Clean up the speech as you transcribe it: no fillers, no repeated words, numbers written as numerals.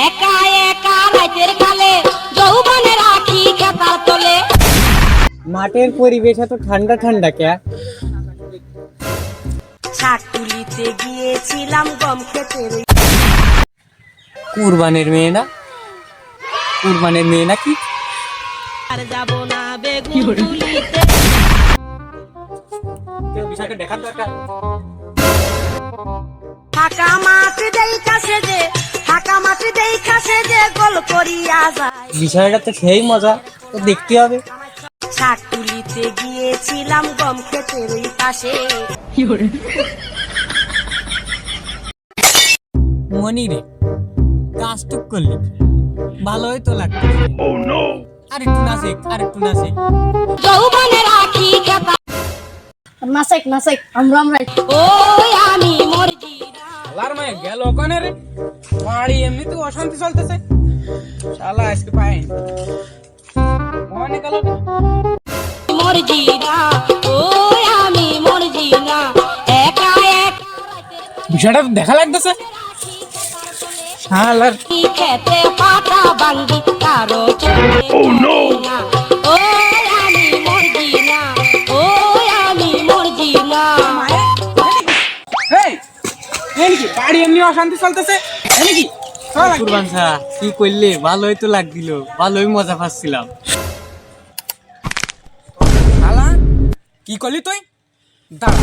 একা একা রাতের কালে যৌবনে রাখি খেতার তলে। মাঠের পরিবেশ এত ঠান্ডা ঠান্ডা কে? শাক তুলিতে গিয়েছিলাম গম খেতে। কুরবানের মেয়ে না? কুরবানের মেয়ে নাকি? আর যাব না বেগুন তুলিতে। বিষয়টা দেখার দরকার। ফাঁকা মাটি দেখাছে যে, ফাঁকা মাটি দেখাছে যে গোল করিয়া যায়। বিষয়টা তো সেই মজা, তো দেখতে হবে। শাক তুলিতে গিয়েছিলাম গম খেতের ওই পাশে। মনি রে, কাজটুক করলি ভালোই তো লাগতো। আরেকটু নাচে, আরেকটু নাচে। যৌবনে রাখি খেতা। নাসেক নাসেক আমরা ওই আমি মরজি না। শালার মায়ে গেল ওখানে রে, বাড়ি এমনিতে অশান্তি চলতেছে, শালা আজকে পাই ওখানে গেল। মরজি না, ওই আমি মরজি না। একা একা বিষয়টা তো দেখা লাগতেছে। শালার খেতে পাতা বাঙ্গি কারো চোখে না। ওই আমি মরজি না, ওই আমি মরজি না। এই নাকি বাড়ি এমনি অশান্তি চলতেছে নাকি? কুরবান ছাড়া কি করলে ভালোই তো লাগছিল, ভালোই মজা পাচ্ছিলাম। শালা কি করলি তুই? দাঁড়া